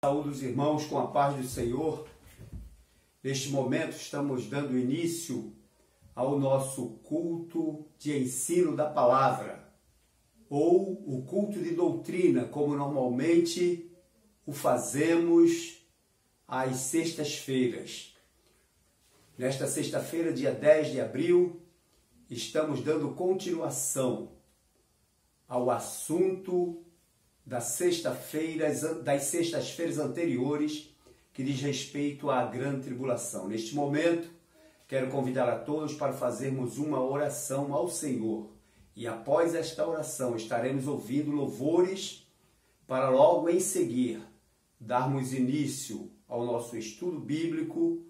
Saúde os irmãos com a paz do Senhor. Neste momento estamos dando início ao nosso culto de ensino da palavra, ou o culto de doutrina, como normalmente o fazemos às sextas-feiras. Nesta sexta-feira, dia 10 de abril, estamos dando continuação ao assunto das sextas-feiras anteriores, que diz respeito à grande tribulação. Neste momento, quero convidar a todos para fazermos uma oração ao Senhor. E após esta oração, estaremos ouvindo louvores para logo em seguir darmos início ao nosso estudo bíblico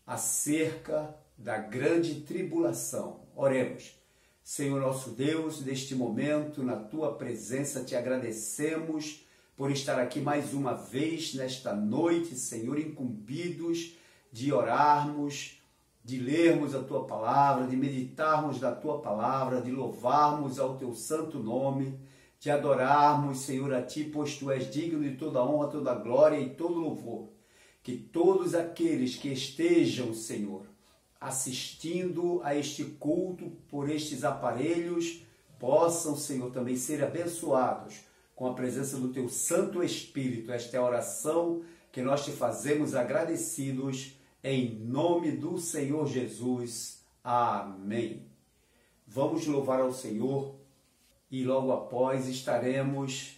acerca da grande tribulação. Oremos. Senhor nosso Deus, neste momento, na Tua presença, te agradecemos por estar aqui mais uma vez nesta noite, Senhor, incumbidos de orarmos, de lermos a Tua palavra, de meditarmos na Tua palavra, de louvarmos ao Teu santo nome, de adorarmos, Senhor, a Ti, pois Tu és digno de toda honra, toda glória e todo louvor. Que todos aqueles que estejam, Senhor, assistindo a este culto por estes aparelhos, possam, Senhor, também ser abençoados com a presença do Teu Santo Espírito. Esta é a oração que nós te fazemos agradecidos, em nome do Senhor Jesus. Amém. Vamos louvar ao Senhor e logo após estaremos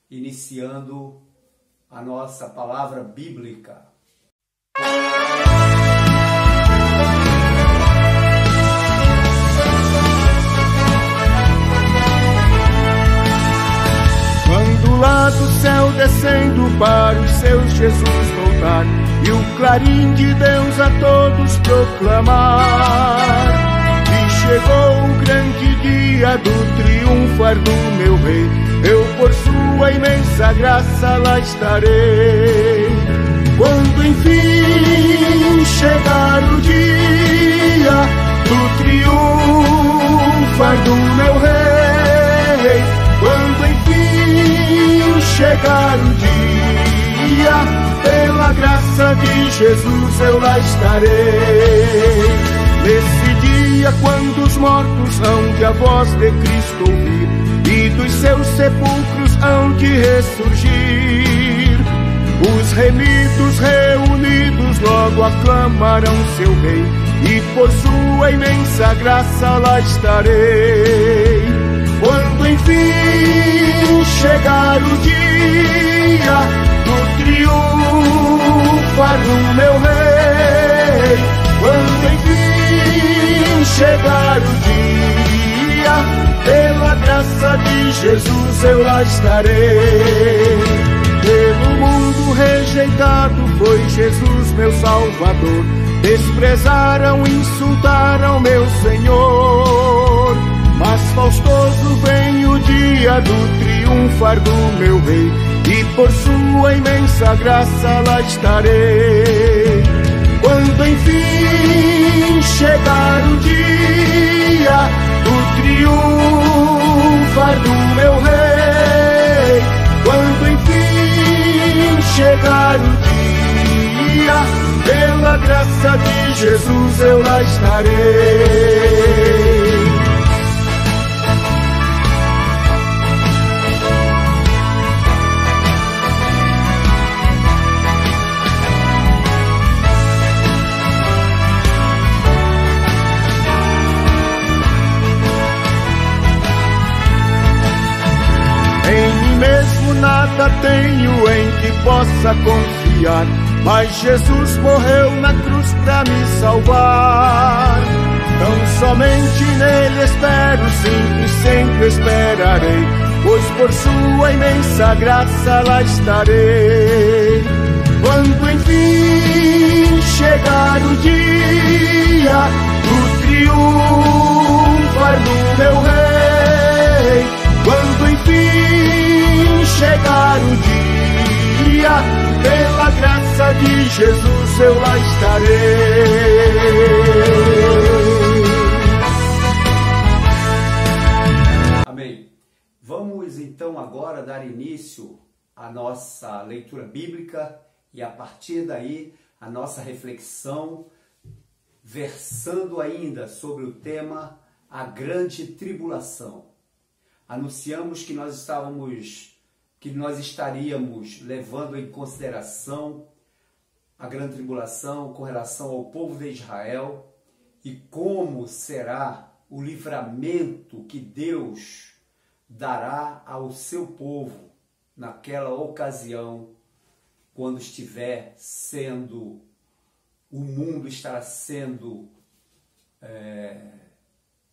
iniciando a nossa palavra bíblica. Quando lá do céu descendo para os seus Jesus voltar, e o clarim de Deus a todos proclamar, e chegou o grande dia do triunfar do meu Rei, eu por sua imensa graça lá estarei. Quando enfim chegar o dia do triunfar do meu Rei, quando enfim chegar o dia, pela graça de Jesus eu lá estarei. Nesse dia, quando os mortos hão de a voz de Cristo ouvir, e dos seus sepulcros hão de ressurgir, os remidos reunidos logo aclamarão seu Rei, e por sua imensa graça lá estarei. Quando enfim chegar o dia do triunfar do meu Rei, quando enfim chegar o dia, pela graça de Jesus eu lá estarei. Pelo mundo rejeitado foi Jesus meu Salvador, desprezaram, insultaram meu Senhor, mas faustoso vem o dia do triunfar do meu Rei, e por sua imensa graça lá estarei. Quando enfim chegar o dia do triunfar do meu Rei, quando enfim chegar o dia, pela graça de Jesus eu lá estarei. Mesmo nada tenho em que possa confiar, mas Jesus morreu na cruz pra me salvar. Tão somente nele espero, sim, e sempre esperarei, pois por sua imensa graça lá estarei. Quando enfim chegar o dia do triunfar do meu Rei, quando enfim chegar o dia, pela graça de Jesus eu lá estarei. Amém. Vamos então agora dar início a nossa leitura bíblica e a partir daí a nossa reflexão, versando ainda sobre o tema a grande tribulação. Anunciamos que nós estaríamos levando em consideração a grande tribulação com relação ao povo de Israel e como será o livramento que Deus dará ao seu povo naquela ocasião, quando o mundo estará sendo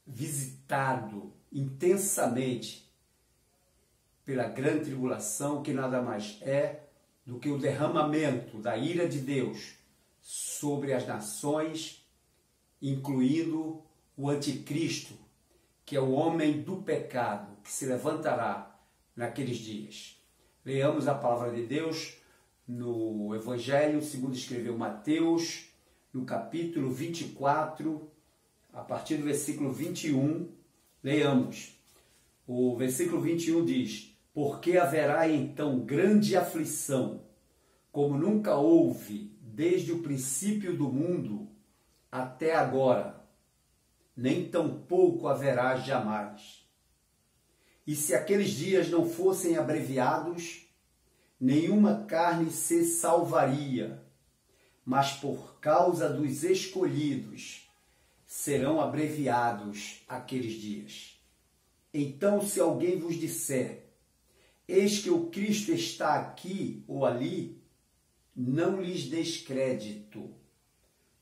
visitado intensamente pela grande tribulação, que nada mais é do que o derramamento da ira de Deus sobre as nações, incluindo o anticristo, que é o homem do pecado, que se levantará naqueles dias. Leamos a palavra de Deus no Evangelho segundo escreveu Mateus, no capítulo 24, a partir do versículo 21, leamos. O versículo 21 diz: porque haverá então grande aflição, como nunca houve desde o princípio do mundo até agora, nem tampouco haverá jamais. E se aqueles dias não fossem abreviados, nenhuma carne se salvaria, mas por causa dos escolhidos serão abreviados aqueles dias. Então, se alguém vos disser: eis que o Cristo está aqui ou ali, não lhes deis crédito,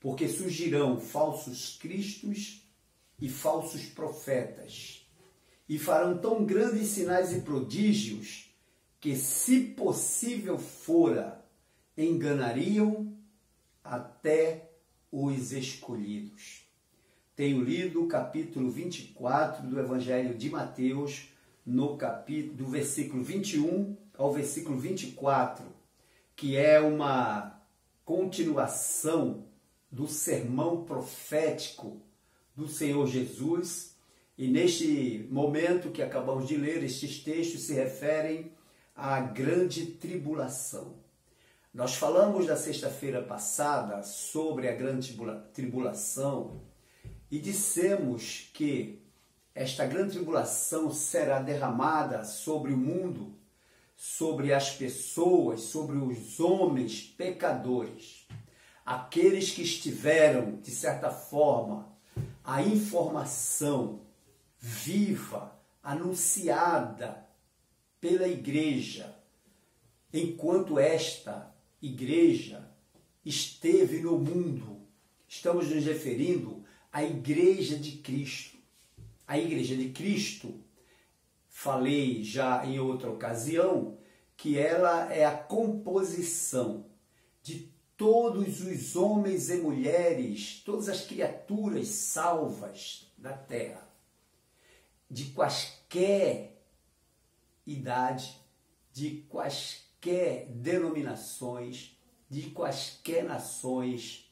porque surgirão falsos cristos e falsos profetas, e farão tão grandes sinais e prodígios, que, se possível fora, enganariam até os escolhidos. Tenho lido o capítulo 24 do Evangelho de Mateus, do versículo 21 ao versículo 24, que é uma continuação do sermão profético do Senhor Jesus. E neste momento que acabamos de ler, estes textos se referem à grande tribulação. Nós falamos na sexta-feira passada sobre a grande tribulação e dissemos que esta grande tribulação será derramada sobre o mundo, sobre as pessoas, sobre os homens pecadores, aqueles que estiveram, de certa forma, a informação viva, anunciada pela igreja, enquanto esta igreja esteve no mundo. Estamos nos referindo à igreja de Cristo. A igreja de Cristo, falei já em outra ocasião, que ela é a composição de todos os homens e mulheres, todas as criaturas salvas da terra, de quaisquer idade, de quaisquer denominações, de quaisquer nações,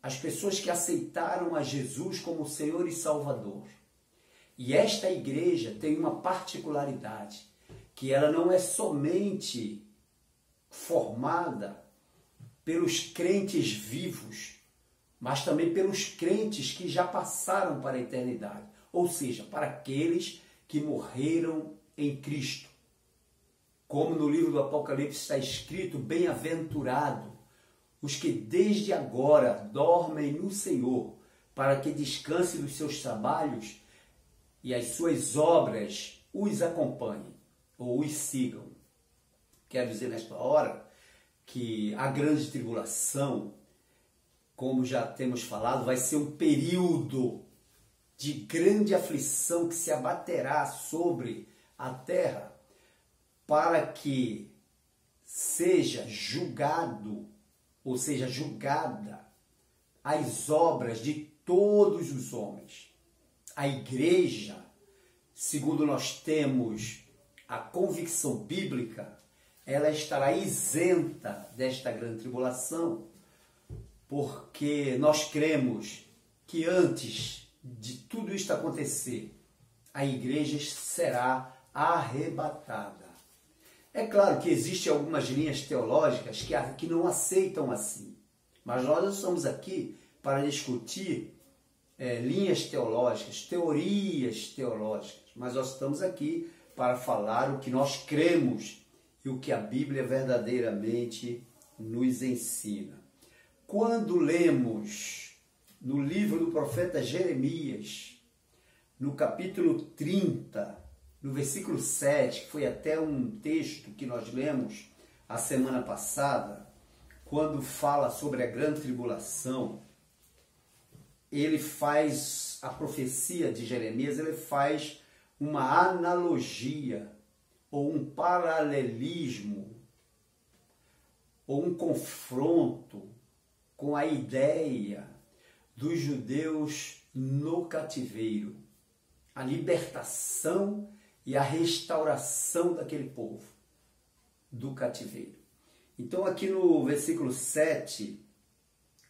as pessoas que aceitaram a Jesus como Senhor e Salvador. E esta igreja tem uma particularidade, que ela não é somente formada pelos crentes vivos, mas também pelos crentes que já passaram para a eternidade, ou seja, para aqueles que morreram em Cristo. Como no livro do Apocalipse está escrito: bem-aventurado os que desde agora dormem no Senhor, para que descanse dos seus trabalhos e as suas obras os acompanhem ou os sigam. Quero dizer nesta hora que a grande tribulação, como já temos falado, vai ser um período de grande aflição que se abaterá sobre a terra, para que seja julgado, ou seja, julgada as obras de todos os homens. A igreja, segundo nós temos a convicção bíblica, ela estará isenta desta grande tribulação, porque nós cremos que antes de tudo isto acontecer, a igreja será arrebatada. É claro que existem algumas linhas teológicas que não aceitam assim, mas nós não estamos aqui para discutir linhas teológicas, teorias teológicas, mas nós estamos aqui para falar o que nós cremos e o que a Bíblia verdadeiramente nos ensina. Quando lemos no livro do profeta Jeremias, no capítulo 30, no versículo 7, que foi até um texto que nós lemos a semana passada, quando fala sobre a grande tribulação, ele faz a profecia de Jeremias, ele faz uma analogia, ou um paralelismo, ou um confronto com a ideia dos judeus no cativeiro, a libertação e a restauração daquele povo do cativeiro. Então aqui no versículo 7,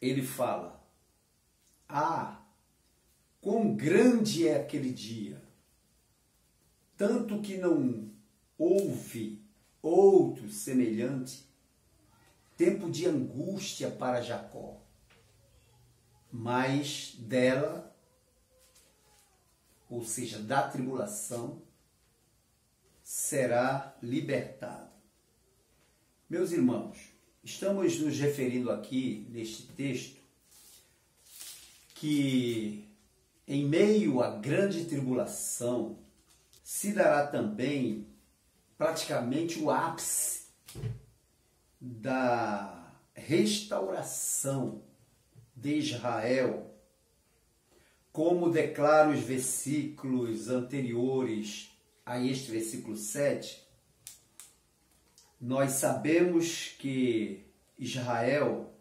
ele fala: quão grande é aquele dia, tanto que não houve outro semelhante, tempo de angústia para Jacó, mas dela, ou seja, da tribulação, será libertado. Meus irmãos, estamos nos referindo aqui, neste texto, que em meio à grande tribulação se dará também praticamente o ápice da restauração de Israel, como declaram os versículos anteriores a este versículo 7, nós sabemos que Israel,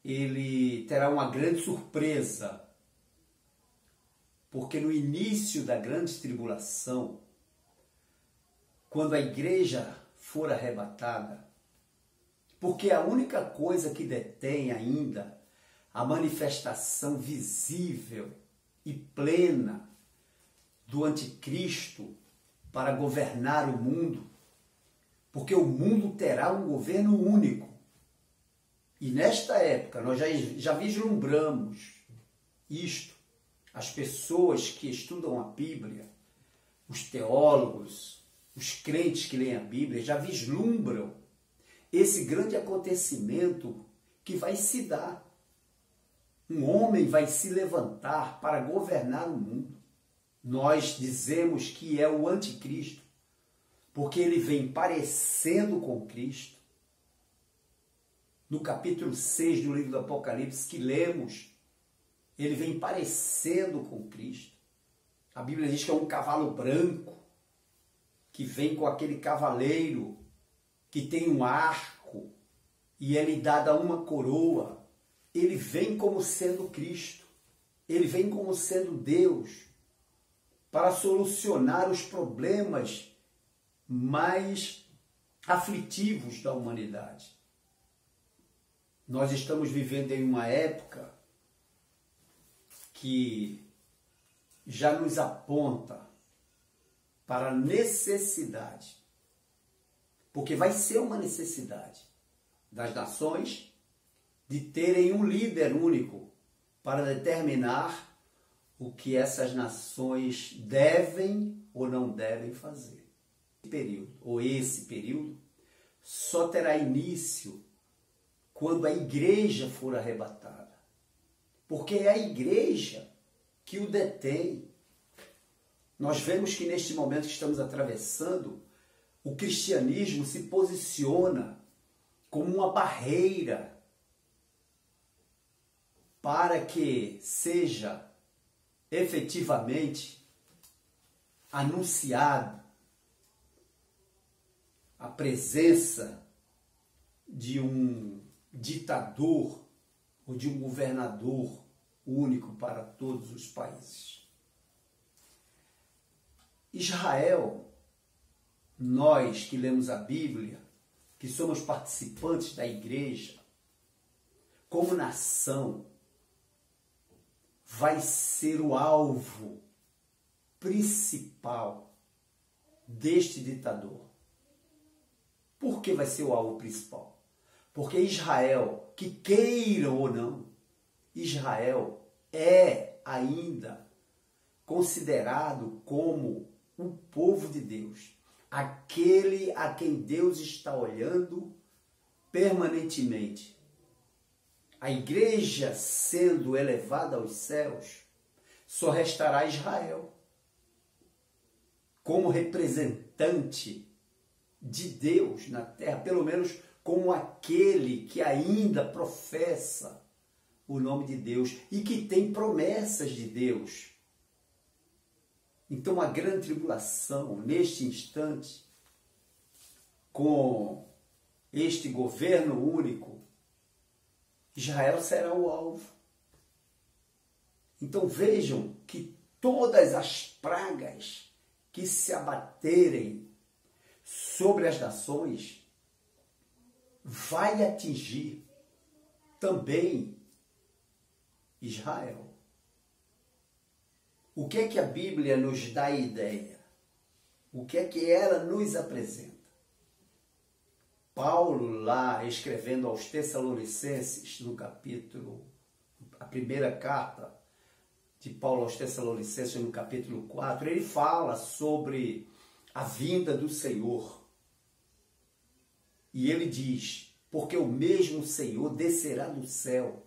ele terá uma grande surpresa, porque no início da grande tribulação, quando a igreja for arrebatada, porque a única coisa que detém ainda a manifestação visível e plena do anticristo para governar o mundo, porque o mundo terá um governo único. E nesta época nós já vislumbramos isto. As pessoas que estudam a Bíblia, os teólogos, os crentes que leem a Bíblia, já vislumbram esse grande acontecimento que vai se dar. Um homem vai se levantar para governar o mundo. Nós dizemos que é o anticristo, porque ele vem parecendo com Cristo. No capítulo 6 do livro do Apocalipse que lemos, ele vem parecendo com Cristo. A Bíblia diz que é um cavalo branco, que vem com aquele cavaleiro, que tem um arco, e é-lhe dada uma coroa. Ele vem como sendo Cristo, ele vem como sendo Deus, para solucionar os problemas mais aflitivos da humanidade. Nós estamos vivendo em uma época que já nos aponta para a necessidade, porque vai ser uma necessidade das nações de terem um líder único para determinar o que essas nações devem ou não devem fazer. Esse período só terá início quando a igreja for arrebatada, porque é a igreja que o detém. Nós vemos que neste momento que estamos atravessando, o cristianismo se posiciona como uma barreira para que seja efetivamente anunciado a presença de um ditador ou de um governador único para todos os países. Israel, nós que lemos a Bíblia, que somos participantes da igreja, como nação, vai ser o alvo principal deste ditador. Por que vai ser o alvo principal? Porque Israel, que queiram ou não, Israel é ainda considerado como o povo de Deus, aquele a quem Deus está olhando permanentemente. A igreja sendo elevada aos céus, só restará Israel como representante de Deus na terra, pelo menos como aquele que ainda professa o nome de Deus e que tem promessas de Deus. Então a grande tribulação, neste instante, com este governo único, Israel será o alvo. Então vejam que todas as pragas que se abaterem sobre as nações vai atingir também Israel. O que é que a Bíblia nos dá a ideia? O que é que ela nos apresenta? Paulo, lá escrevendo aos Tessalonicenses, no capítulo, a primeira carta de Paulo aos Tessalonicenses, no capítulo 4, ele fala sobre a vinda do Senhor. E ele diz, porque o mesmo Senhor descerá do céu,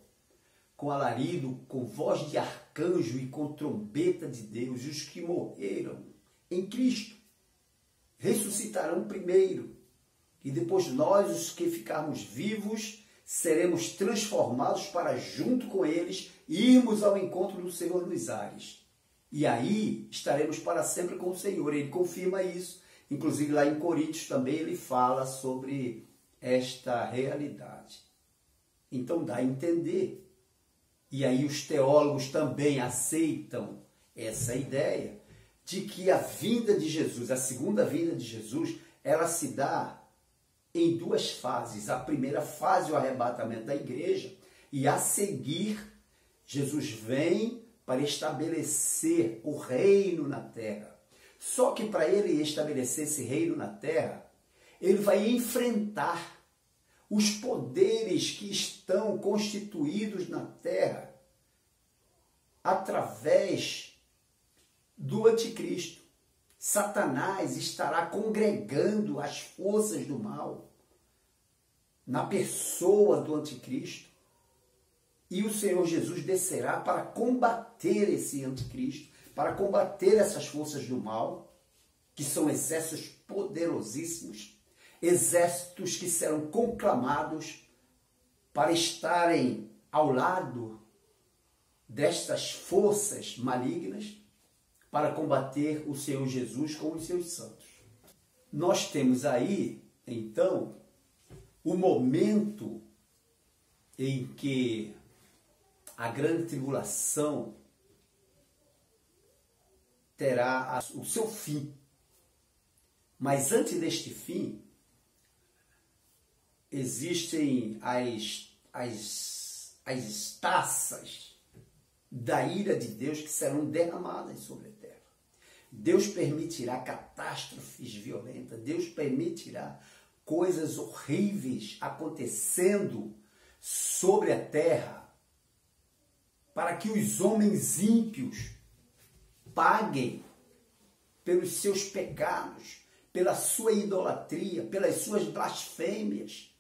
com alarido, com voz de arcanjo e com trombeta de Deus, e os que morreram em Cristo ressuscitarão primeiro, e depois nós, os que ficarmos vivos, seremos transformados para junto com eles irmos ao encontro do Senhor nos ares. E aí estaremos para sempre com o Senhor. Ele confirma isso. Inclusive lá em Coríntios também ele fala sobre esta realidade. Então dá a entender. E aí os teólogos também aceitam essa ideia de que a vinda de Jesus, a segunda vinda de Jesus, ela se dá em duas fases. A primeira fase, o arrebatamento da igreja, e a seguir, Jesus vem para estabelecer o reino na terra. Só que para ele estabelecer esse reino na terra, ele vai enfrentar os poderes que estão constituídos na terra através do anticristo. Satanás estará congregando as forças do mal na pessoa do anticristo. E o Senhor Jesus descerá para combater esse anticristo, para combater essas forças do mal, que são exércitos poderosíssimos, exércitos que serão conclamados para estarem ao lado destas forças malignas, para combater o Senhor Jesus com os seus santos. Nós temos aí, então, o momento em que a grande tribulação terá o seu fim. Mas antes deste fim, existem as taças da ira de Deus que serão derramadas sobre a terra. Deus permitirá catástrofes violentas, Deus permitirá coisas horríveis acontecendo sobre a terra, para que os homens ímpios paguem pelos seus pecados, pela sua idolatria, pelas suas blasfêmias,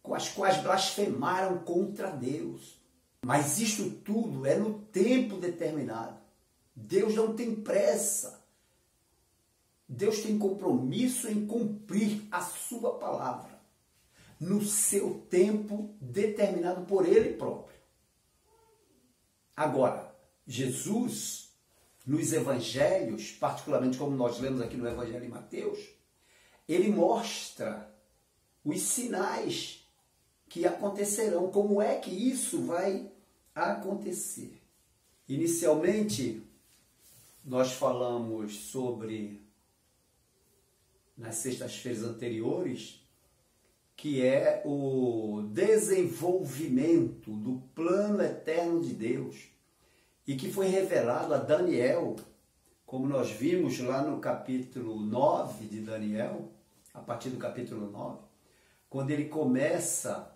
com as quais blasfemaram contra Deus. Mas isto tudo é no tempo determinado. Deus não tem pressa. Deus tem compromisso em cumprir a sua palavra no seu tempo determinado por Ele próprio. Agora, Jesus, nos evangelhos, particularmente como nós lemos aqui no Evangelho de Mateus, ele mostra os sinais que acontecerão. Como é que isso vai acontecer? Inicialmente, nós falamos sobre, nas sextas-feiras anteriores, que é o desenvolvimento do plano eterno de Deus e que foi revelado a Daniel, como nós vimos lá no capítulo 9 de Daniel, a partir do capítulo 9, quando ele começa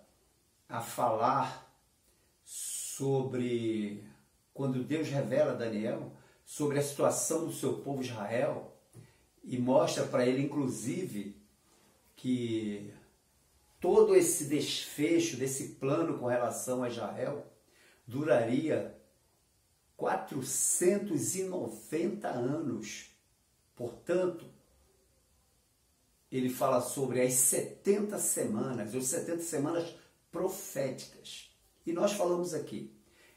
a falar sobre, quando Deus revela a Daniel, sobre a situação do seu povo Israel, e mostra para ele, inclusive, que todo esse desfecho desse plano com relação a Israel duraria 490 anos. Portanto, ele fala sobre as 70 semanas, as 70 semanas proféticas. E nós falamos aqui.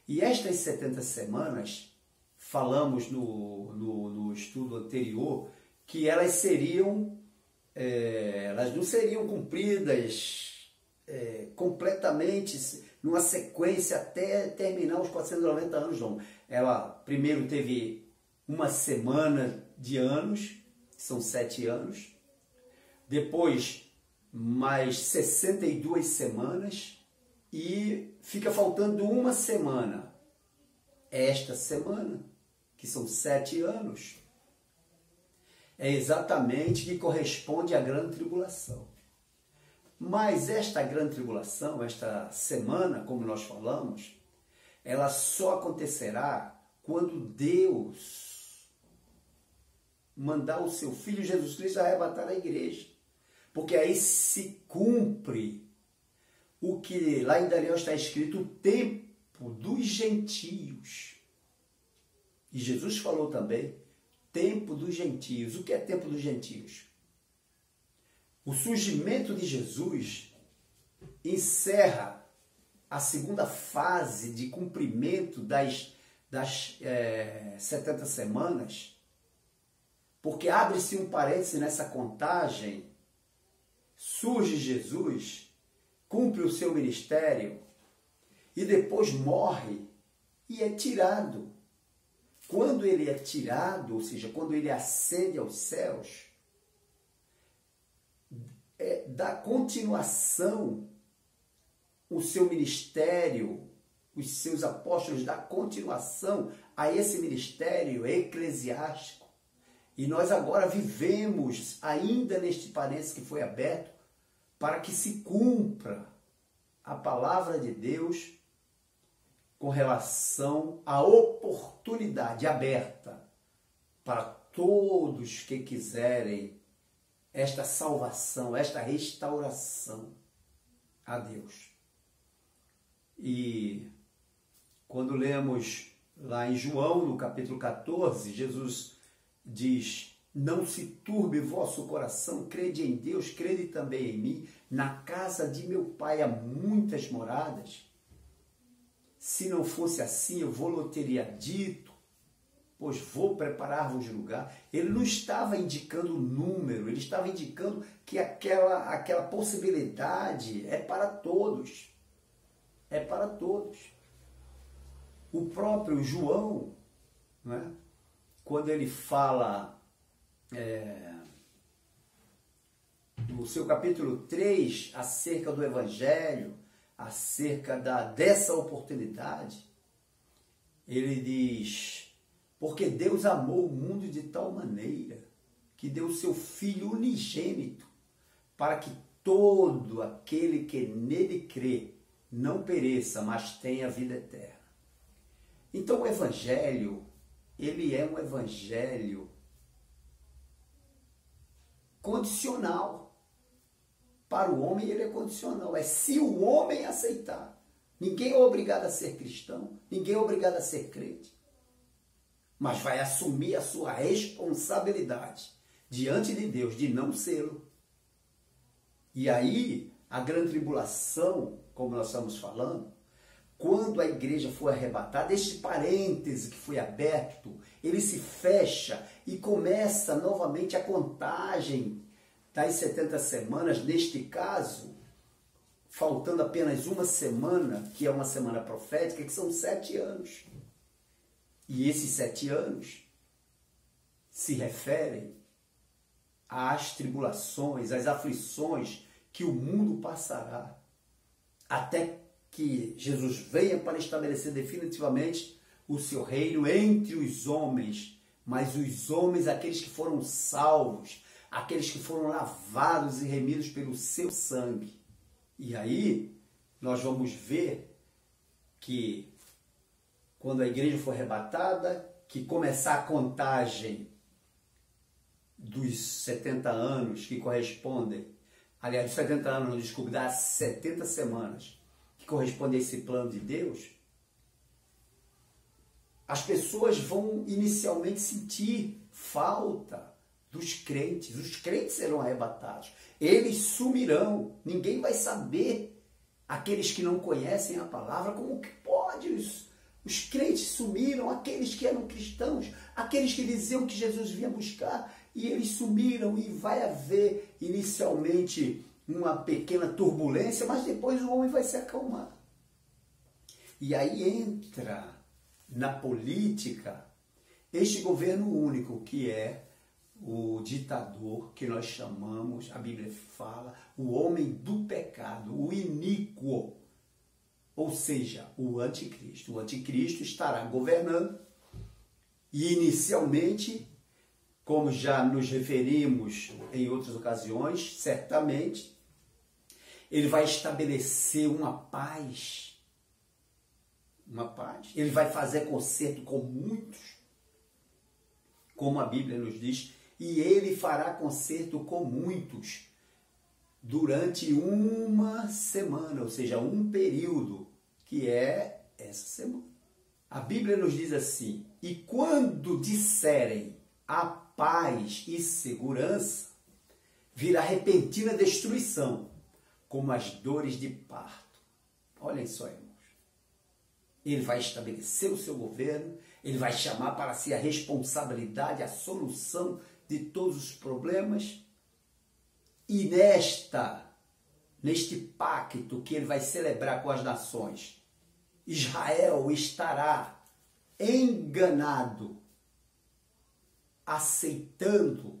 E estas 70 semanas, falamos no estudo anterior, que elas seriam, elas não seriam cumpridas completamente, numa sequência até terminar os 490 anos, não. Ela primeiro teve uma semana de anos, que são 7 anos, depois mais 62 semanas, e fica faltando uma semana. Esta semana, que são 7 anos, é exatamente que corresponde à grande tribulação. Mas esta grande tribulação, esta semana, como nós falamos, ela só acontecerá quando Deus mandar o seu Filho Jesus Cristo arrebatar a igreja. Porque aí se cumpre o que lá em Daniel está escrito, o tempo dos gentios. E Jesus falou também, tempo dos gentios. O que é tempo dos gentios? O surgimento de Jesus encerra a segunda fase de cumprimento das 70 semanas, porque abre-se um parêntese nessa contagem, surge Jesus, cumpre o seu ministério e depois morre e é tirado. Quando ele é tirado, ou seja, quando ele ascende aos céus, dá continuação o seu ministério, os seus apóstolos dão continuação a esse ministério eclesiástico. E nós agora vivemos ainda neste parênteses que foi aberto para que se cumpra a palavra de Deus com relação à oportunidade aberta para todos que quiserem esta salvação, esta restauração a Deus. E quando lemos lá em João, no capítulo 14, Jesus diz: não se turbe vosso coração, crede em Deus, crede também em mim. Na casa de meu Pai há muitas moradas. Se não fosse assim, eu vou-lhe teria dito, pois vou preparar-vos lugar. Ele não estava indicando o número, ele estava indicando que aquela possibilidade é para todos. É para todos. O próprio João, né, quando ele fala no seu capítulo 3, acerca do Evangelho, acerca dessa oportunidade, ele diz: porque Deus amou o mundo de tal maneira que deu o seu Filho unigênito, para que todo aquele que nele crê não pereça, mas tenha vida eterna. Então o Evangelho, ele é um Evangelho condicional. Para o homem ele é condicional, é se o homem aceitar. Ninguém é obrigado a ser cristão, ninguém é obrigado a ser crente, mas vai assumir a sua responsabilidade diante de Deus de não sê-lo. E aí, a grande tribulação, como nós estamos falando, quando a igreja for arrebatada, este parêntese que foi aberto, ele se fecha e começa novamente a contagem das 70 semanas, neste caso, faltando apenas uma semana, que é uma semana profética, que são 7 anos. E esses 7 anos se referem às tribulações, às aflições que o mundo passará, até que Jesus venha para estabelecer definitivamente o seu reino entre os homens, mas os homens, aqueles que foram salvos, aqueles que foram lavados e remidos pelo seu sangue. E aí nós vamos ver que quando a igreja for arrebatada, que começar a contagem dos 70 anos que correspondem, aliás, dos 70 anos, desculpe, das 70 semanas que correspondem a esse plano de Deus, as pessoas vão inicialmente sentir falta dos crentes. Os crentes serão arrebatados. Eles sumirão. Ninguém vai saber. Aqueles que não conhecem a palavra, como que pode? Os crentes sumiram, aqueles que eram cristãos, aqueles que diziam que Jesus vinha buscar, e eles sumiram, e vai haver inicialmente uma pequena turbulência, mas depois o homem vai se acalmar. E aí entra na política este governo único, que é o ditador, que nós chamamos, a Bíblia fala, o homem do pecado, o iníquo, ou seja, o anticristo. O anticristo estará governando e inicialmente, como já nos referimos em outras ocasiões, certamente, ele vai estabelecer uma paz. Ele vai fazer concerto com muitos, como a Bíblia nos diz, e ele fará concerto com muitos durante uma semana, ou seja, um período, que é essa semana. A Bíblia nos diz assim: e quando disserem a paz e segurança, virá repentina destruição, como as dores de parto. Olhem só, irmãos. Ele vai estabelecer o seu governo, ele vai chamar para si a responsabilidade, a solução de todos os problemas. E neste pacto que ele vai celebrar com as nações, Israel estará enganado, aceitando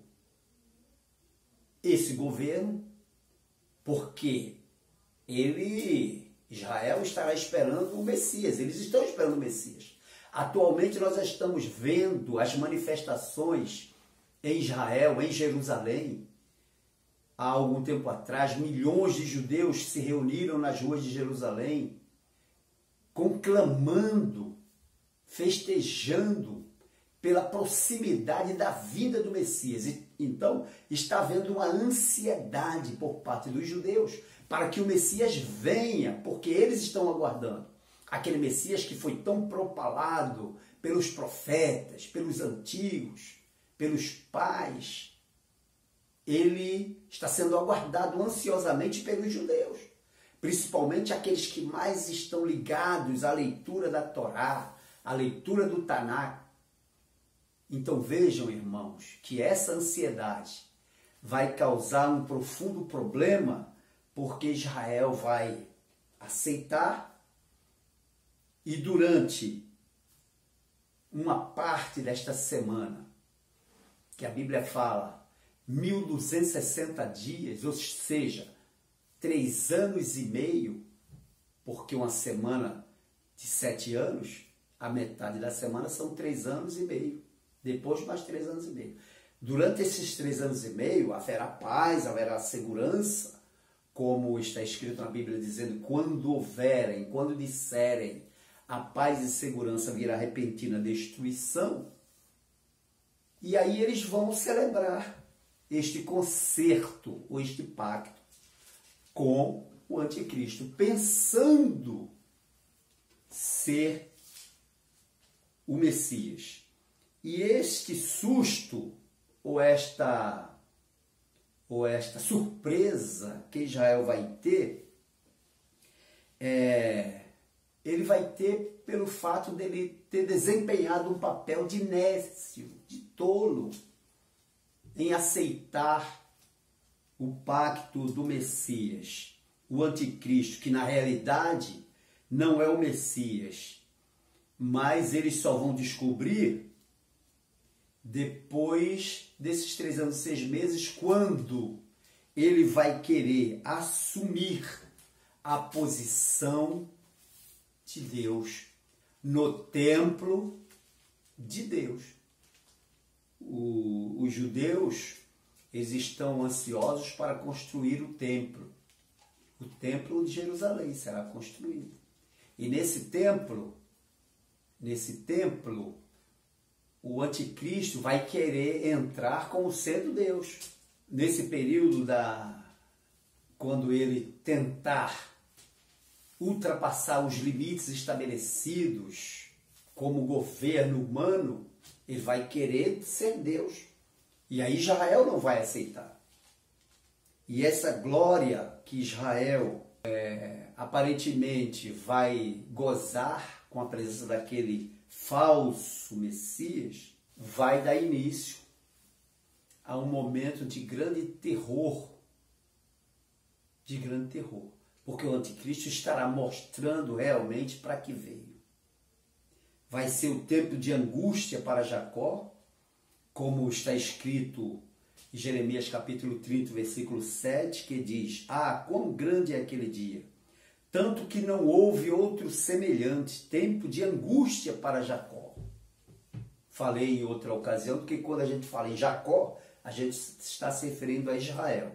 esse governo, porque Israel estará esperando o Messias, eles estão esperando o Messias. Atualmente nós já estamos vendo as manifestações em Israel, em Jerusalém. Há algum tempo atrás, milhões de judeus se reuniram nas ruas de Jerusalém, conclamando, festejando pela proximidade da vinda do Messias. Então, está havendo uma ansiedade por parte dos judeus para que o Messias venha, porque eles estão aguardando. Aquele Messias que foi tão propalado pelos profetas, pelos antigos, pelos pais, ele está sendo aguardado ansiosamente pelos judeus, principalmente aqueles que mais estão ligados à leitura da Torá, à leitura do Tanakh. Então vejam, irmãos, que essa ansiedade vai causar um profundo problema, porque Israel vai aceitar, e durante uma parte desta semana, que a Bíblia fala 1260 dias, ou seja, 3 anos e meio, porque uma semana de 7 anos, a metade da semana são 3 anos e meio, depois mais 3 anos e meio. Durante esses 3 anos e meio haverá paz, haverá segurança, como está escrito na Bíblia, dizendo: quando disserem a paz e segurança, virá repentina destruição. E aí eles vão celebrar este concerto, ou este pacto, com o anticristo, pensando ser o Messias. E este susto, ou esta surpresa que Israel vai ter, ele vai ter pelo fato dele ter desempenhado um papel de nécio, de tolo, em aceitar o pacto do Messias, o anticristo, que na realidade não é o Messias, mas eles só vão descobrir depois desses 3 anos e 6 meses, quando ele vai querer assumir a posição de Deus no templo de Deus. Os judeus eles estão ansiosos para construir o templo. O templo de Jerusalém será construído. E nesse templo, o anticristo vai querer entrar como sendo Deus. Nesse período quando ele tentar ultrapassar os limites estabelecidos como governo humano, ele vai querer ser Deus. E aí Israel não vai aceitar. E essa glória que Israel aparentemente vai gozar com a presença daquele falso Messias, vai dar início a um momento de grande terror. Porque o anticristo estará mostrando realmente para que veio. Vai ser o tempo de angústia para Jacó, como está escrito em Jeremias capítulo 30, versículo 7, que diz: ah, quão grande é aquele dia, tanto que não houve outro semelhante, tempo de angústia para Jacó. Falei em outra ocasião que quando a gente fala em Jacó, a gente está se referindo a Israel.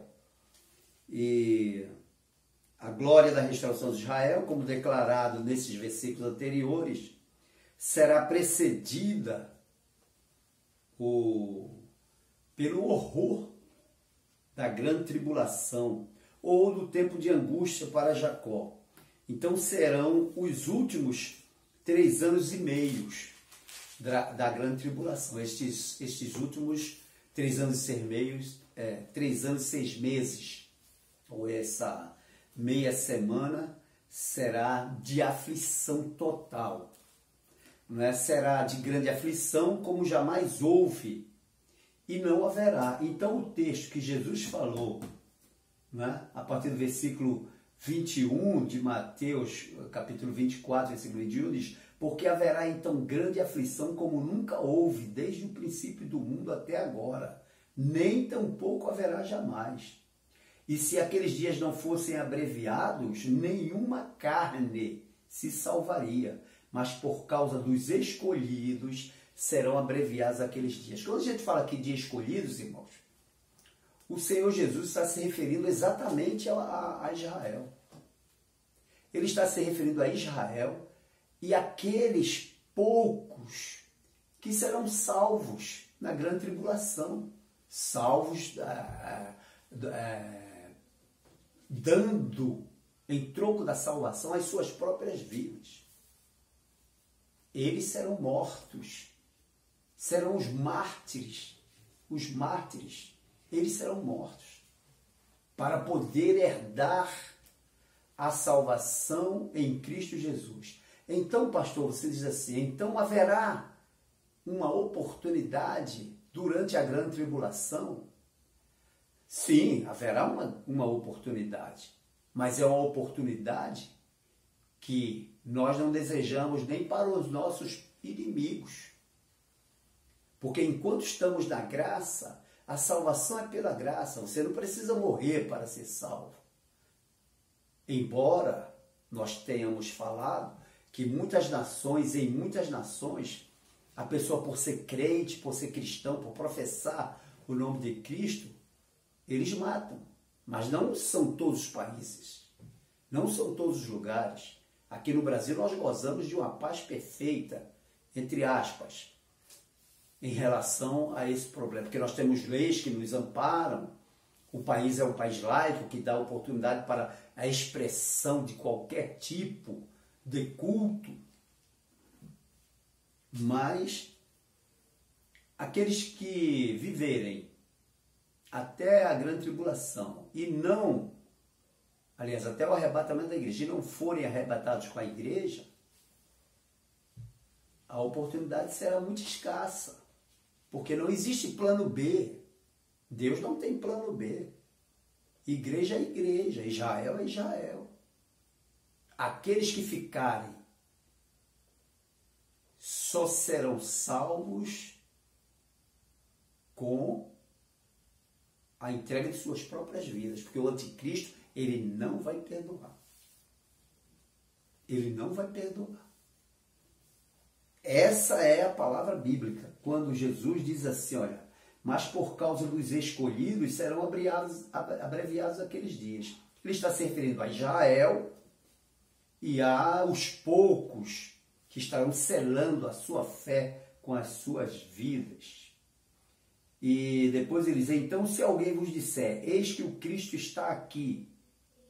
E a glória da restauração de Israel, como declarado nesses versículos anteriores, será precedida pelo horror da grande tribulação ou do tempo de angústia para Jacó. Então serão os últimos 3 anos e meio da grande tribulação. Estes últimos 3 anos e 3 anos e 6 meses, ou essa meia semana, será de aflição total. Não é? Será de grande aflição como jamais houve e não haverá. Então o texto que Jesus falou, né, a partir do versículo 21 de Mateus, capítulo 24, versículo 21, diz: porque haverá então grande aflição como nunca houve desde o princípio do mundo até agora, nem tampouco haverá jamais. E se aqueles dias não fossem abreviados, nenhuma carne se salvaria, mas por causa dos escolhidos serão abreviados aqueles dias. Quando a gente fala aqui de escolhidos, irmãos, o Senhor Jesus está se referindo exatamente a Israel. Ele está se referindo a Israel e aqueles poucos que serão salvos na grande tribulação, salvos dando em troco da salvação as suas próprias vidas. Eles serão mortos, serão os mártires, eles serão mortos, para poder herdar a salvação em Cristo Jesus. Então, pastor, você diz assim, então haverá uma oportunidade durante a grande tribulação? Sim, haverá uma oportunidade, mas é uma oportunidade que nós não desejamos nem para os nossos inimigos. Porque enquanto estamos na graça, a salvação é pela graça. Você não precisa morrer para ser salvo. Embora nós tenhamos falado que em muitas nações, a pessoa por ser crente, por ser cristão, por professar o nome de Cristo, eles matam. Mas não são todos os países, não são todos os lugares. Aqui no Brasil nós gozamos de uma paz perfeita, entre aspas, em relação a esse problema. Porque nós temos leis que nos amparam, o país é um país laico que dá oportunidade para a expressão de qualquer tipo de culto. Mas aqueles que viverem até a grande tribulação e não, aliás, até o arrebatamento da igreja, e não forem arrebatados com a igreja, a oportunidade será muito escassa, porque não existe plano B. Deus não tem plano B. Igreja é igreja, Israel é Israel. Aqueles que ficarem só serão salvos com a entrega de suas próprias vidas, porque o anticristo, ele não vai perdoar. Ele não vai perdoar. Essa é a palavra bíblica, quando Jesus diz assim, olha, mas por causa dos escolhidos serão abreviados aqueles dias. Ele está se referindo a Israel e aos poucos que estarão selando a sua fé com as suas vidas. E depois ele diz, então se alguém vos disser, eis que o Cristo está aqui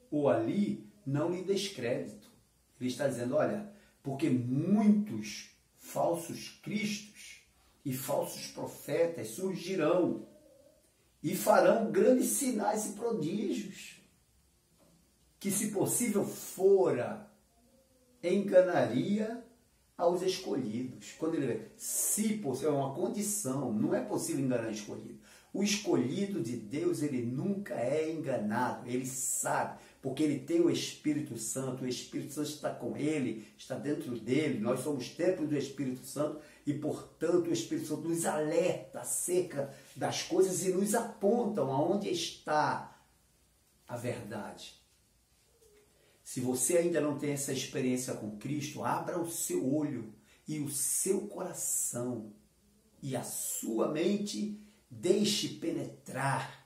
ou ali, não lhe descrédito. Ele está dizendo, olha, porque muitos falsos cristos e falsos profetas surgirão e farão grandes sinais e prodígios, que se possível fora, enganaria aos escolhidos. Quando ele vê, se possível, é uma condição, não é possível enganar o escolhido. O escolhido de Deus, ele nunca é enganado, ele sabe, porque ele tem o Espírito Santo está com ele, está dentro dele, nós somos templo do Espírito Santo e, portanto, o Espírito Santo nos alerta acerca das coisas e nos apontam aonde está a verdade. Se você ainda não tem essa experiência com Cristo, abra o seu olho e o seu coração e a sua mente, deixe penetrar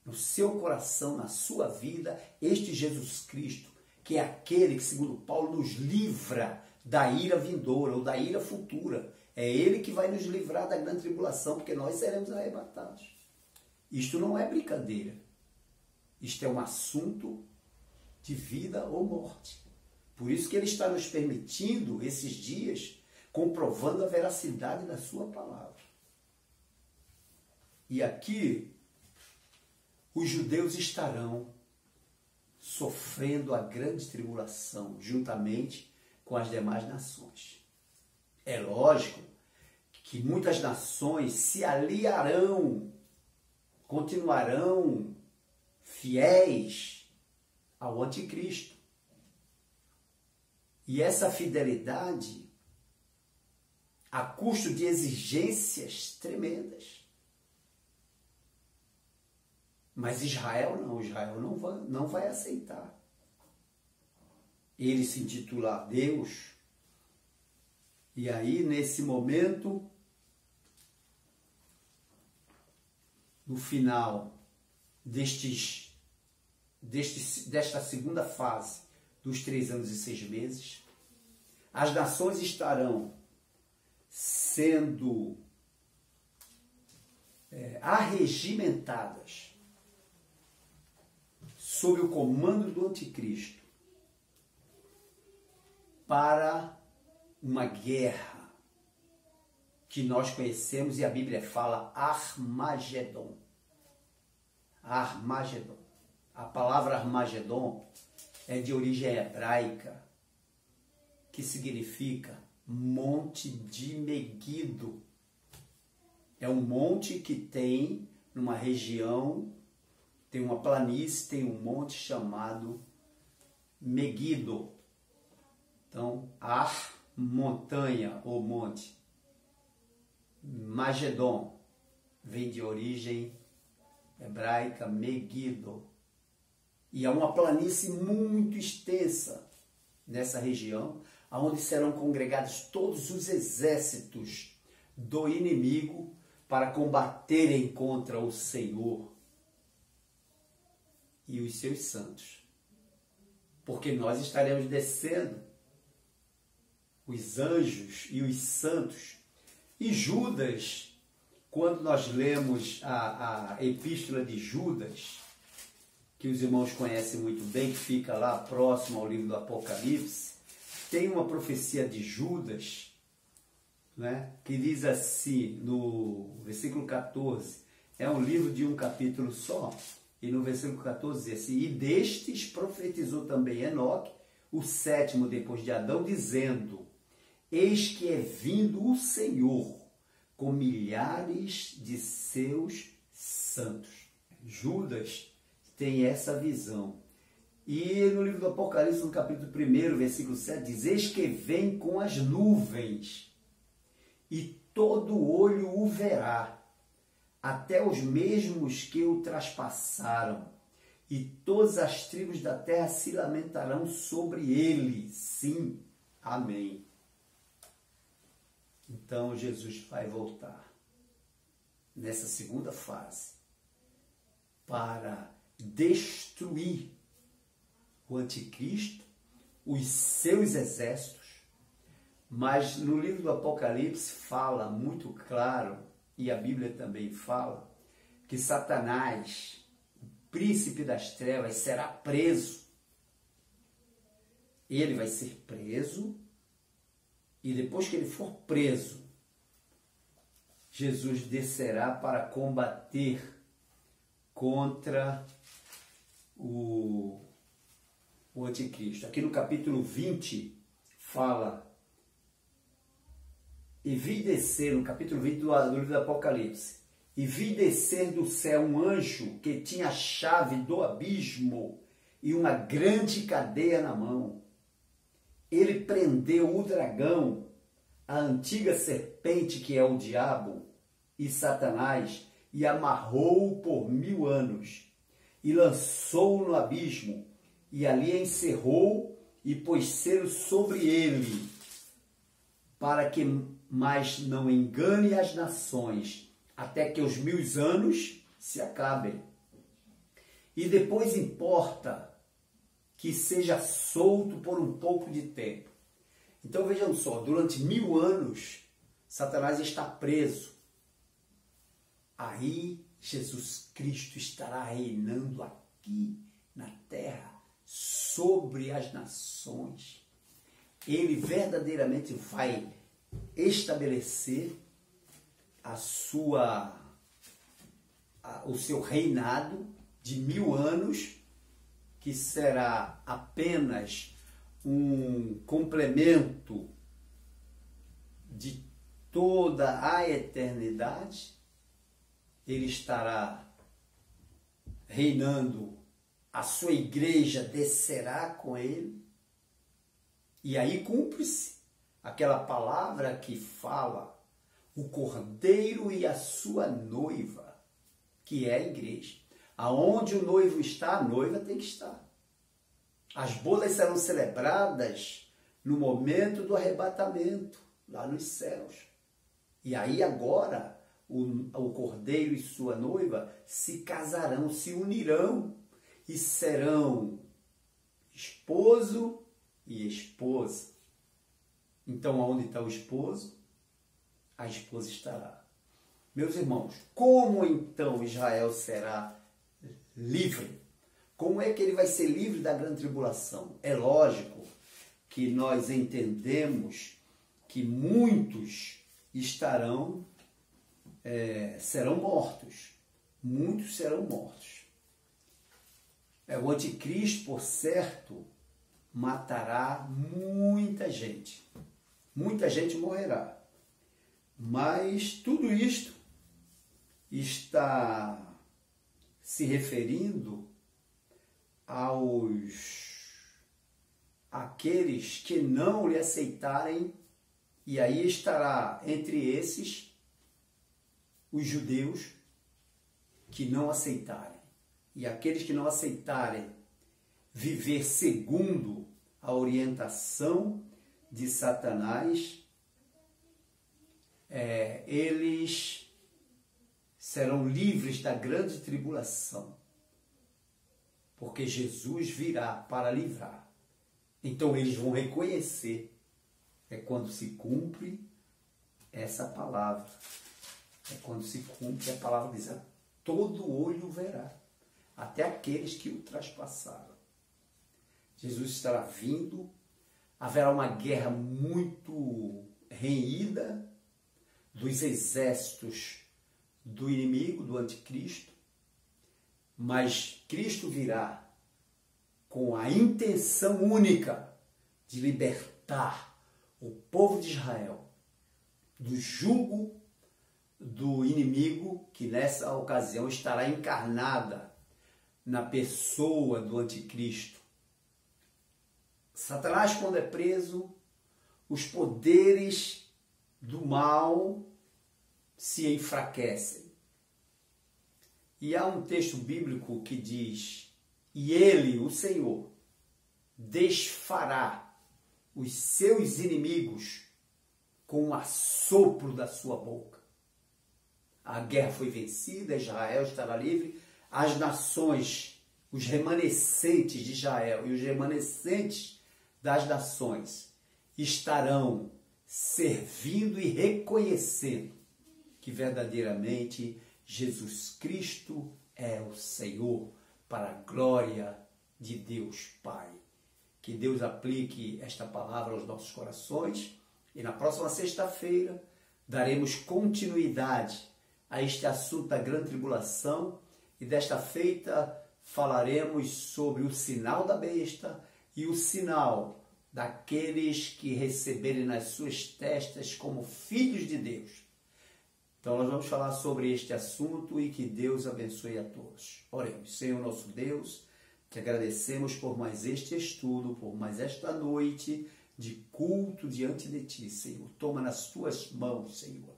no seu coração, na sua vida, este Jesus Cristo, que é aquele que, segundo Paulo, nos livra da ira vindoura ou da ira futura. É Ele que vai nos livrar da grande tribulação, porque nós seremos arrebatados. Isto não é brincadeira. Isto é um assunto de vida ou morte. Por isso que Ele está nos permitindo esses dias, comprovando a veracidade da sua palavra. E aqui, os judeus estarão sofrendo a grande tribulação, juntamente com as demais nações. É lógico que muitas nações se aliarão, continuarão fiéis ao anticristo. E essa fidelidade, a custo de exigências tremendas. Mas Israel não vai aceitar. Ele se intitula Deus. E aí, nesse momento, no final desta segunda fase dos 3 anos e 6 meses, as nações estarão sendo arregimentadas sob o comando do anticristo para uma guerra que nós conhecemos e a Bíblia fala Armagedon. Armagedon. A palavra Armagedon é de origem hebraica, que significa monte de Megido. É um monte que tem numa região, tem uma planície, tem um monte chamado Megido. Então, Ar, montanha ou monte. Magedon vem de origem hebraica, Megido. E é uma planície muito extensa nessa região, onde serão congregados todos os exércitos do inimigo para combaterem contra o Senhor e os seus santos. Porque nós estaremos descendo, os anjos e os santos. E Judas, quando nós lemos a epístola de Judas, que os irmãos conhecem muito bem, que fica lá próximo ao livro do Apocalipse, tem uma profecia de Judas, né, que diz assim, no versículo 14, é um livro de um capítulo só, e no versículo 14 diz assim, e destes profetizou também Enoque, o 7º depois de Adão, dizendo, eis que é vindo o Senhor com milhares de seus santos. Judas tem essa visão. E no livro do Apocalipse, no capítulo 1, versículo 7, diz, eis que vem com as nuvens, e todo olho o verá, até os mesmos que o traspassaram, e todas as tribos da terra se lamentarão sobre ele. Sim, amém. Então Jesus vai voltar. nessa segunda fase, para destruir o anticristo, os seus exércitos. Mas no livro do Apocalipse fala muito claro, e a Bíblia também fala, que Satanás, o príncipe das trevas, será preso. Ele vai ser preso, e depois que ele for preso, Jesus descerá para combater contra o anticristo. Aqui no capítulo 20 fala: e vi descer, no capítulo 20 do livro do Apocalipse, e vi descer do céu um anjo que tinha a chave do abismo e uma grande cadeia na mão. Ele prendeu o dragão, a antiga serpente que é o diabo e Satanás, e amarrou-o por 1000 anos, e lançou-o no abismo, e ali encerrou e pôs selo sobre ele, para que mais não engane as nações, até que os 1000 anos se acabem. E depois importa que seja solto por um pouco de tempo. Então vejam só, durante 1000 anos, Satanás está preso. Aí Jesus Cristo estará reinando aqui na terra, sobre as nações. Ele verdadeiramente vai estabelecer o seu reinado de 1000 anos, que será apenas um complemento de toda a eternidade. Ele estará reinando, a sua igreja descerá com ele, e aí cumpre-se aquela palavra que fala o cordeiro e a sua noiva, que é a igreja. Aonde o noivo está, a noiva tem que estar. As bodas serão celebradas no momento do arrebatamento, lá nos céus. E aí agora o cordeiro e sua noiva se casarão, se unirão e serão esposo e esposa. Então, onde está o esposo, a esposa estará. Meus irmãos, como então Israel será livre? Como é que ele vai ser livre da grande tribulação? É lógico que nós entendemos que muitos serão mortos. Muitos serão mortos. O anticristo, por certo, matará muita gente. Muita gente morrerá. Mas tudo isto está se referindo àqueles que não lhe aceitarem, e aí estará entre esses os judeus que não aceitarem. E aqueles que não aceitarem viver segundo a orientação de Satanás, eles serão livres da grande tribulação, porque Jesus virá para livrar. Então eles vão reconhecer, quando se cumpre essa palavra, quando se cumpre a palavra, diz: todo olho verá, até aqueles que o traspassaram. Jesus estará vindo, haverá uma guerra muito renhida dos exércitos do inimigo, do anticristo, mas Cristo virá com a intenção única de libertar o povo de Israel do jugo do inimigo, que nessa ocasião estará encarnada na pessoa do anticristo. Satanás, quando é preso, os poderes do mal se enfraquecem. E há um texto bíblico que diz: e ele, o Senhor, desfará os seus inimigos com o assopro da sua boca. a guerra foi vencida, Israel estará livre, as nações, os remanescentes de Israel e os remanescentes das nações estarão servindo e reconhecendo que verdadeiramente Jesus Cristo é o Senhor, para a glória de Deus Pai. Que Deus aplique esta palavra aos nossos corações e na próxima sexta-feira daremos continuidade a este assunto da grande tribulação e desta feita falaremos sobre o sinal da besta e o sinal daqueles que receberem nas suas testas como filhos de Deus. Então nós vamos falar sobre este assunto e que Deus abençoe a todos. Oremos. Senhor nosso Deus, te agradecemos por mais este estudo, por mais esta noite de culto diante de ti, Senhor. Toma nas tuas mãos, Senhor,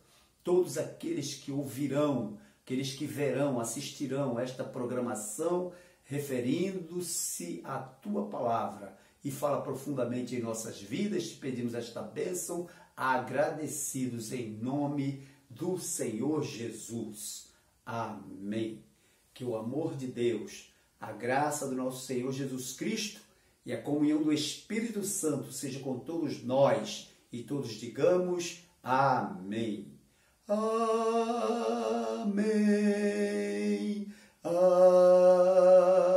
todos aqueles que ouvirão, aqueles que verão, assistirão esta programação referindo-se à tua palavra e fala profundamente em nossas vidas. Te pedimos esta bênção, agradecidos em nome do Senhor Jesus. Amém. Que o amor de Deus, a graça do nosso Senhor Jesus Cristo e a comunhão do Espírito Santo seja com todos nós e todos digamos amém. Amém. Amém.